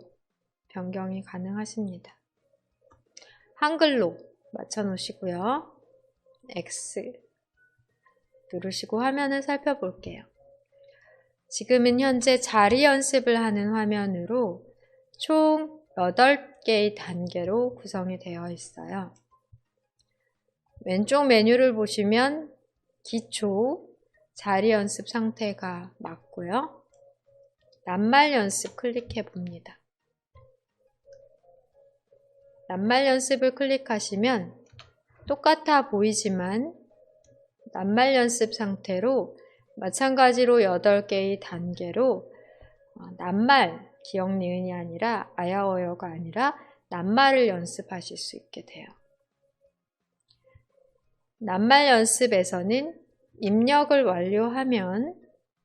변경이 가능하십니다. 한글로 맞춰 놓으시고요. X 누르시고 화면을 살펴볼게요. 지금은 현재 자리 연습을 하는 화면으로 총 8개의 단계로 구성이 되어 있어요. 왼쪽 메뉴를 보시면 기초, 자리 연습 상태가 맞고요. 낱말 연습 클릭해 봅니다. 낱말 연습을 클릭하시면 똑같아 보이지만 낱말 연습 상태로 마찬가지로 8개의 단계로 낱말, 기억 니은이 아니라 아야어여가 아니라 낱말을 연습하실 수 있게 돼요. 낱말 연습에서는 입력을 완료하면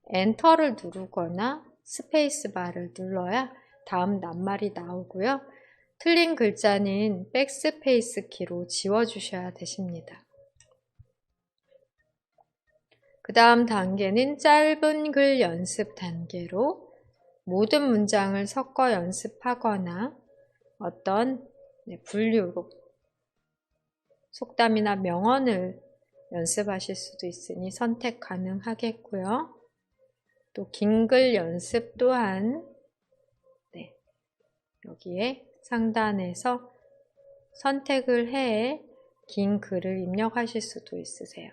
엔터를 누르거나 스페이스바를 눌러야 다음 낱말이 나오고요. 틀린 글자는 백스페이스 키로 지워주셔야 되십니다. 그 다음 단계는 짧은 글 연습 단계로 모든 문장을 섞어 연습하거나 어떤 분류로 속담이나 명언을 연습하실 수도 있으니 선택 가능하겠고요. 또 긴 글 연습 또한 여기에 상단에서 선택을 해 긴 글을 입력하실 수도 있으세요.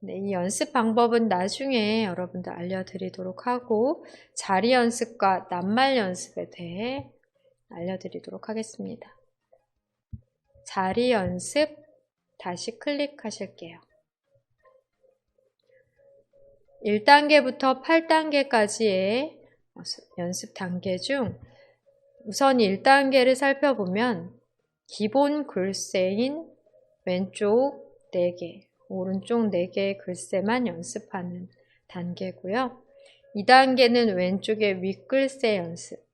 이 연습 방법은 나중에 여러분들 알려드리도록 하고 자리 연습과 낱말 연습에 대해 알려드리도록 하겠습니다. 자리 연습 다시 클릭하실게요. 1단계부터 8단계까지의 연습 단계 중 우선 1단계를 살펴보면 기본 글쎄인 왼쪽 4개, 오른쪽 4개의 글쎄만 연습하는 단계고요. 2단계는 왼쪽의 윗글쎄 연습,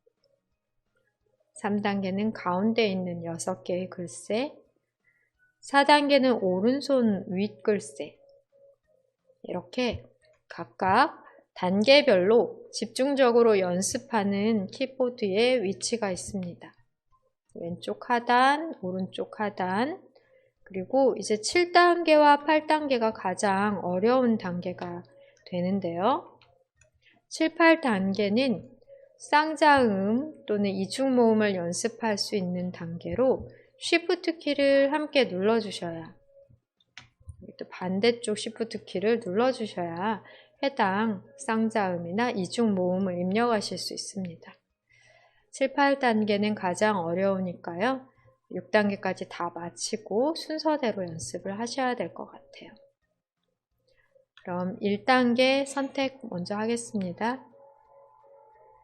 3단계는 가운데 있는 6개의 글쎄, 4단계는 오른손 윗글쎄, 이렇게 각각 단계별로 집중적으로 연습하는 키보드의 위치가 있습니다. 왼쪽 하단, 오른쪽 하단, 그리고 이제 7단계와 8단계가 가장 어려운 단계가 되는데요. 7, 8단계는 쌍자음 또는 이중모음을 연습할 수 있는 단계로 Shift 키를 함께 눌러주셔야, 또 반대쪽 Shift 키를 눌러주셔야 해당 쌍자음이나 이중모음을 입력하실 수 있습니다. 7, 8단계는 가장 어려우니까요. 6단계까지 다 마치고 순서대로 연습을 하셔야 될 것 같아요. 그럼 1단계 선택 먼저 하겠습니다.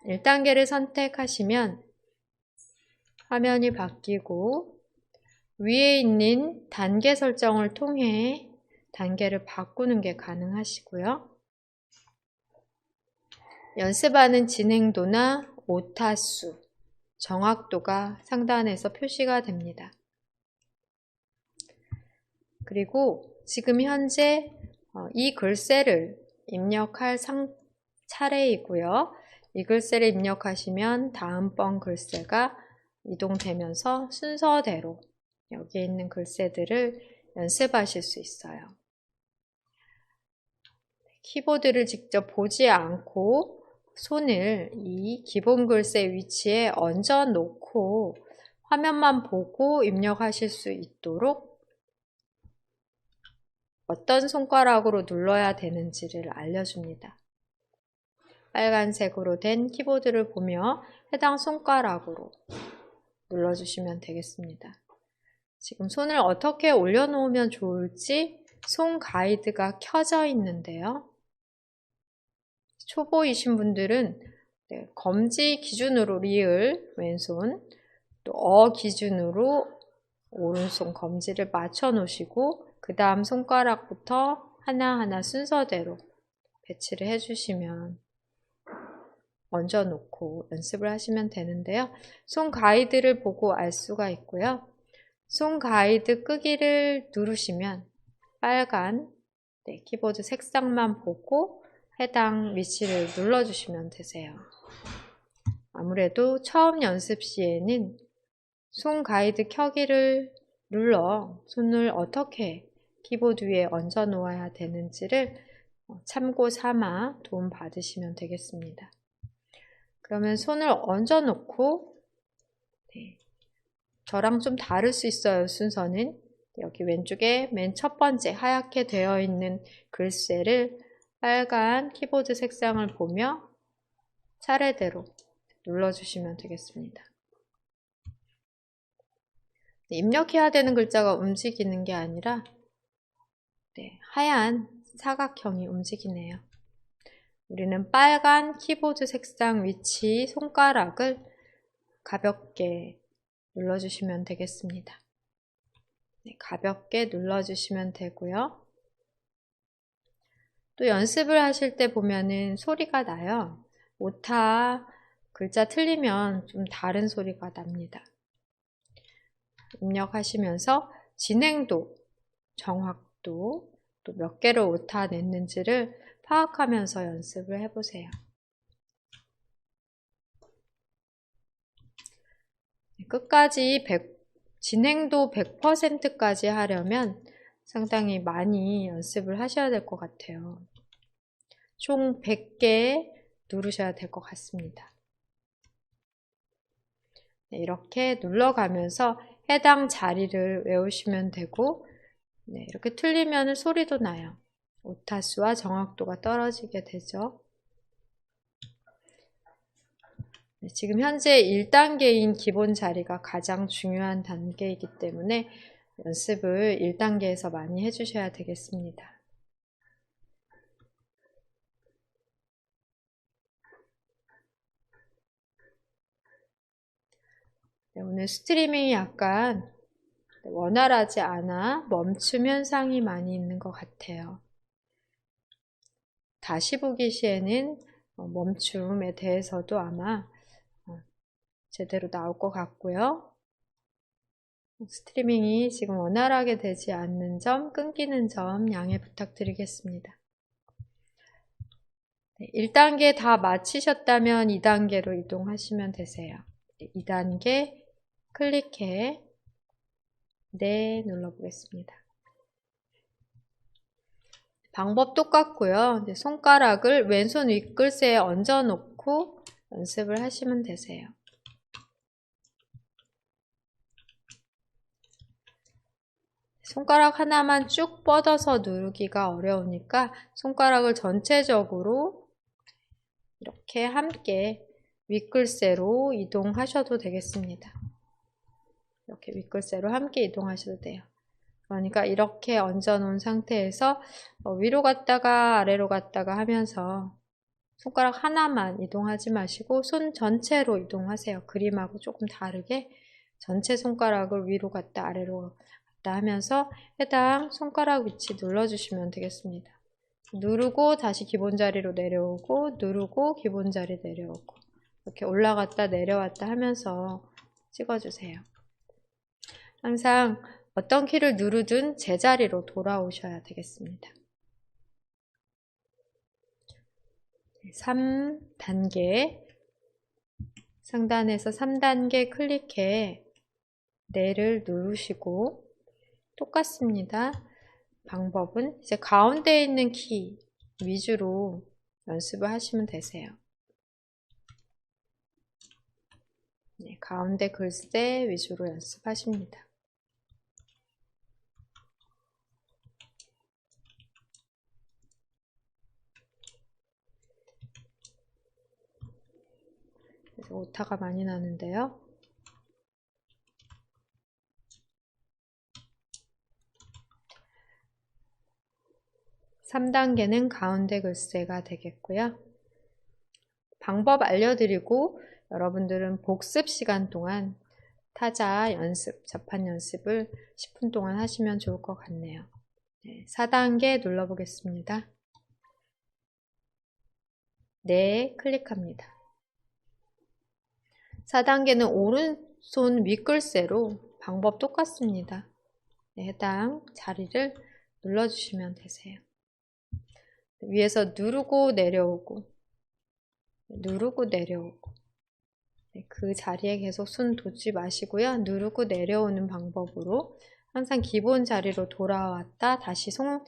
1단계를 선택하시면 화면이 바뀌고 위에 있는 단계 설정을 통해 단계를 바꾸는 게 가능하시고요. 연습하는 진행도나 오타수, 정확도가 상단에서 표시가 됩니다. 그리고 지금 현재 이 글쎄를 입력할 차례이고요. 이 글쎄를 입력하시면 다음번 글쎄가 이동되면서 순서대로 여기에 있는 글쎄들을 연습하실 수 있어요. 키보드를 직접 보지 않고 손을 이 기본 글쎄 위치에 얹어 놓고 화면만 보고 입력하실 수 있도록 어떤 손가락으로 눌러야 되는지를 알려줍니다. 빨간색으로 된 키보드를 보며 해당 손가락으로 눌러주시면 되겠습니다. 지금 손을 어떻게 올려놓으면 좋을지 손 가이드가 켜져 있는데요. 초보이신 분들은 검지 기준으로 리을 왼손, 또 기준으로 오른손 검지를 맞춰 놓으시고 그 다음 손가락부터 하나하나 순서대로 배치를 해주시면 얹어 놓고 연습을 하시면 되는데요. 손 가이드를 보고 알 수가 있고요. 손 가이드 끄기를 누르시면 빨간 키보드 색상만 보고 해당 위치를 눌러주시면 되세요. 아무래도 처음 연습 시에는 손 가이드 켜기를 눌러 손을 어떻게 키보드 위에 얹어 놓아야 되는지를 참고 삼아 도움 받으시면 되겠습니다. 그러면 손을 얹어 놓고 저랑 좀 다를 수 있어요. 순서는 여기 왼쪽에 맨 첫 번째 하얗게 되어 있는 글씨를 빨간 키보드 색상을 보며 차례대로 눌러주시면 되겠습니다. 입력해야 되는 글자가 움직이는 게 아니라 하얀 사각형이 움직이네요. 우리는 빨간 키보드 색상 위치 손가락을 가볍게 눌러주시면 되겠습니다. 가볍게 눌러주시면 되고요. 또 연습을 하실 때 보면은 소리가 나요. 오타 글자 틀리면 좀 다른 소리가 납니다. 입력하시면서 진행도, 정확도, 또 몇 개를 오타 냈는지를 파악하면서 연습을 해보세요. 끝까지 진행도 100%까지 하려면 상당히 많이 연습을 하셔야 될 것 같아요. 총 100개 누르셔야 될 것 같습니다. 이렇게 눌러가면서 해당 자리를 외우시면 되고 이렇게 틀리면 소리도 나요. 오타수와 정확도가 떨어지게 되죠. 지금 현재 1단계인 기본 자리가 가장 중요한 단계이기 때문에 연습을 1단계에서 많이 해주셔야 되겠습니다. 오늘 스트리밍이 약간 원활하지 않아 멈춤 현상이 많이 있는 것 같아요. 다시 보기 시에는 멈춤에 대해서도 아마 제대로 나올 것 같고요. 스트리밍이 지금 원활하게 되지 않는 점, 끊기는 점 양해 부탁드리겠습니다. 1단계 다 마치셨다면 2단계로 이동하시면 되세요. 2단계 클릭해 네 눌러보겠습니다. 방법 똑같고요. 손가락을 왼손 윗글새에 얹어 놓고 연습을 하시면 되세요. 손가락 하나만 쭉 뻗어서 누르기가 어려우니까 손가락을 전체적으로 이렇게 함께 윗글새로 이동하셔도 되겠습니다. 이렇게 윗글새로 함께 이동하셔도 돼요. 그러니까 이렇게 얹어 놓은 상태에서 위로 갔다가 아래로 갔다가 하면서 손가락 하나만 이동하지 마시고 손 전체로 이동하세요. 그림하고 조금 다르게 전체 손가락을 위로 갔다 아래로 갔다 하면서 해당 손가락 위치 눌러주시면 되겠습니다. 누르고 다시 기본 자리로 내려오고 누르고 기본 자리 내려오고 이렇게 올라갔다 내려왔다 하면서 찍어주세요. 항상 어떤 키를 누르든 제자리로 돌아오셔야 되겠습니다. 3단계 상단에서 3단계 클릭해 네를 누르시고 똑같습니다. 방법은 이제 가운데 있는 키 위주로 연습을 하시면 되세요. 가운데 글씨 위주로 연습하십니다. 그래서 오타가 많이 나는데요. (3단계는) 가운데 글씨가 되겠고요. 방법 알려드리고 여러분들은 복습 시간 동안 타자 연습, 접한 연습을 10분 동안 하시면 좋을 것 같네요. 4단계 눌러보겠습니다. 네, 클릭합니다. 4단계는 오른손 윗글쎄로 방법 똑같습니다. 네, 해당 자리를 눌러주시면 되세요. 위에서 누르고 내려오고 누르고 내려오고 네, 그 자리에 계속 손 돋지 마시고요. 누르고 내려오는 방법으로 항상 기본 자리로 돌아왔다 다시 손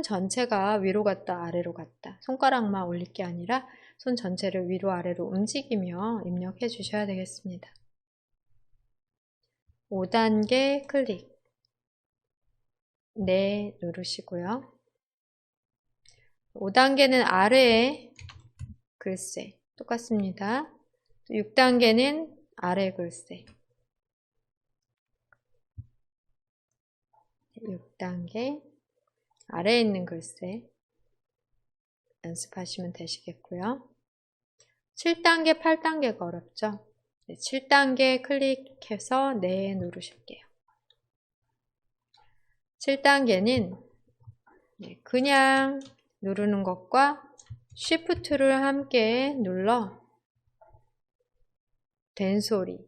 전체가 위로 갔다 아래로 갔다 손가락만 올릴 게 아니라 손 전체를 위로 아래로 움직이며 입력해 주셔야 되겠습니다. 5단계 클릭 네 누르시고요. 5단계는 아래에 글쎄 똑같습니다. 6단계는 아래 글쎄 6단계 아래에 있는 글쎄 연습하시면 되시겠고요. 7단계, 8단계가 어렵죠? 네, 7단계 클릭해서 네 누르실게요. 7단계는 그냥 누르는 것과 Shift를 함께 눌러 된소리,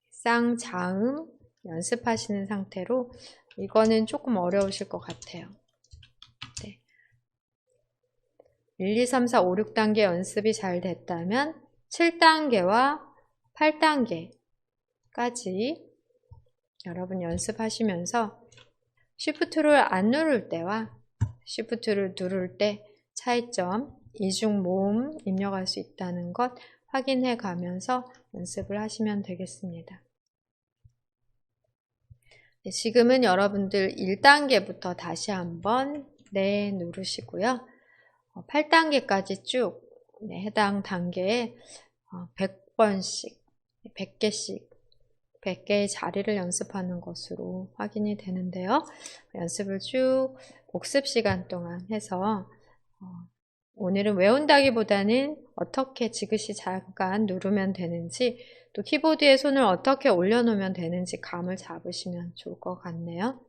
쌍자음 연습하시는 상태로 이거는 조금 어려우실 것 같아요. 네. 1, 2, 3, 4, 5, 6단계 연습이 잘 됐다면 7단계와 8단계까지 여러분 연습하시면서 Shift를 안 누를 때와 Shift를 누를 때 차이점, 이중 모음 입력할 수 있다는 것 확인해 가면서 연습을 하시면 되겠습니다. 네, 지금은 여러분들 1단계부터 다시 한번 네 누르시고요. 8단계까지 쭉 해당 단계에 100번씩, 100개씩, 100개의 자리를 연습하는 것으로 확인이 되는데요. 연습을 쭉 복습 시간 동안 해서 오늘은 외운다기보다는 어떻게 지그시 잠깐 누르면 되는지 또 키보드에 손을 어떻게 올려놓으면 되는지 감을 잡으시면 좋을 것 같네요.